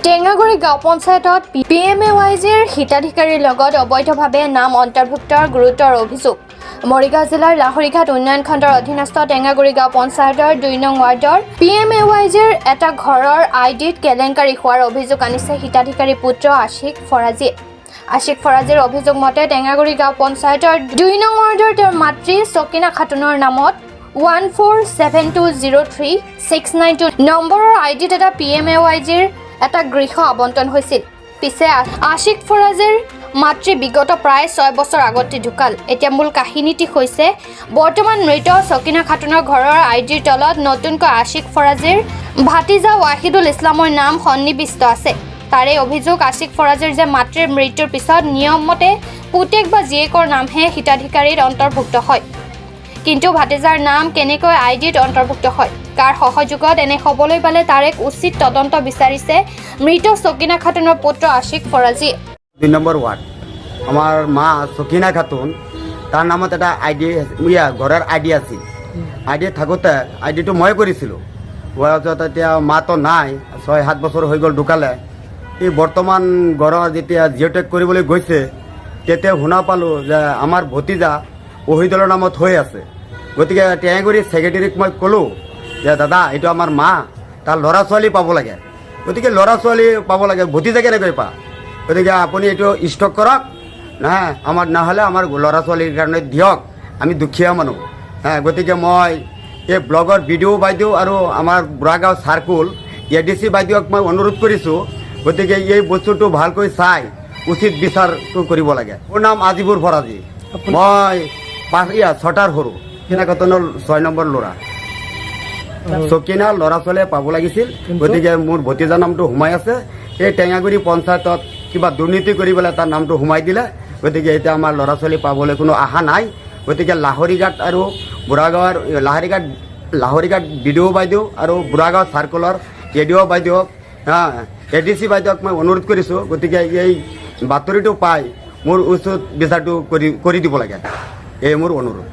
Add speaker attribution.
Speaker 1: টেঙাগুৰি গাঁও পঞ্চায়তত PMAYGৰ হিতাধিকাৰীৰ লগত অবৈধভাৱে নাম অন্তৰ্ভুক্তৰ গুৰুতৰ অভিযোগ। মৰিগাঁও জিলাৰ লাহৰীঘাট উন্নয়ন খণ্ডৰ অধীনস্থ টেঙাগুৰি গাঁও পঞ্চায়তৰ ২ নং ৱাৰ্ডৰ PMAYGৰ এটা ঘৰৰ আইডিত কেলেংকাৰী হোৱাৰ অভিযোগ আনিছে হিতাধিকাৰী পুত্ৰ আশিক ফৰাজীয়ে। আশিক ফৰাজীৰ অভিযোগ মতে টেঙাগুৰি গাঁও পঞ্চায়তৰ ২ নং ৱাৰ্ডৰ তেওঁৰ মাতৃ চকিনা খাতুনৰ নামত 147203692 নম্বৰৰ আইডিত এটা PMAYGৰ এটা গৃহ আবণ্টন হৈছিল। পিছে আশিক ফৰাজীৰ মাতৃ বিগত প্ৰায় 6 বছৰ আগতে ঢুকাল। এতিয়া মূল কাহিনীটি হৈছে বৰ্তমান মৃত চকিনা খাতুনৰ ঘৰৰ আইডিৰ তলত নতুনকৈ আশিক ফৰাজীৰ ভাতিজা ৱাহিদুল ইছলামৰ নাম সন্নিৱিষ্ট আছে। তাৰে অভিযোগ আশিক ফৰাজীৰ যে মাতৃৰ মৃত্যুৰ পিছত নিয়মমতে পুতেক বা জীয়েকৰ নামহে হিতাধিকাৰীত অন্তৰ্ভুক্ত হয়, কিন্তু ভাতিজাৰ নাম কেনেকৈ আইডিত অন্তৰ্ভুক্ত হয়, কাৰ সহযোগত এনে হ'বলৈ পালে তাৰ এক উচিত তদন্ত বিচাৰিছে মৃত চকিনা খাতুনৰ পুত্ৰ আশিক ফৰাজী।
Speaker 2: ২ নম্বৰ ৱাৰ্ড আমাৰ মা চকিনা খাতুন, তাৰ নামত এটা আইডি ঘৰৰ আইডি আছিল। আইডি থাকোঁতে আইডিটো মই কৰিছিলোঁ। বয়সত এতিয়া মাতো নাই, 6-7 বছৰ হৈ গ'ল ঢুকালে। এই বৰ্তমান ঘৰৰ যেতিয়া জিঅ'টেক কৰিবলৈ গৈছে তেতিয়া শুনা পালোঁ যে আমাৰ ভতিজা ৱাহিদুলৰ নামত হৈ আছে। গতিকে টেঙাগুৰি ছেক্ৰেটেৰীক মই ক'লোঁ যে দাদা এইটো আমাৰ মা, তাৰ ল'ৰা ছোৱালী পাব লাগে। গতিকে ল'ৰা ছোৱালী পাব লাগে, ভতিজা কেনেকৈ পা? গতিকে আপুনি এইটো ষ্টক কৰক, নহয় আমাৰ নহ'লে আমাৰ ল'ৰা ছোৱালীৰ কাৰণে দিয়ক, আমি দুখীয়া মানুহ। গতিকে মই এই ব্লগৰ বিডিঅ' বাইদেউ আৰু আমাৰ বুঢ়াগাঁও চাৰ্কুল ADC বাইদেউক মই অনুৰোধ কৰিছোঁ, গতিকে এই বস্তুটো ভালকৈ চাই উচিত বিচাৰটো কৰিব লাগে। মোৰ নাম আজিবুৰ ফৰাজী, মই 6টাৰ সৰু চকিনা খাতুনৰ 6 নম্বৰ ল'ৰা। চকিনা ল'ৰা ছোৱালীয়ে পাব লাগিছিল, গতিকে মোৰ ভতিজা নামটো সোমাই আছে। এই টেঙাগুৰি পঞ্চায়তত কিবা দুৰ্নীতি কৰি পেলাই তাৰ নামটো সোমাই দিলে। গতিকে এতিয়া আমাৰ ল'ৰা ছোৱালী পাবলৈ কোনো আশা নাই। গতিকে লাহৰীঘাট আৰু বুঢ়াগাঁৱৰ লাহৰীঘাট BDO বাইদেউ আৰু বুঢ়াগাঁও চাৰ্কুলৰ ADO বাইদেউক ADC বাইদেউক মই অনুৰোধ কৰিছোঁ, গতিকে এই বাতৰিটো পাই মোৰ উচিত বিচাৰটো কৰি দিব লাগে, এই মোৰ অনুৰোধ।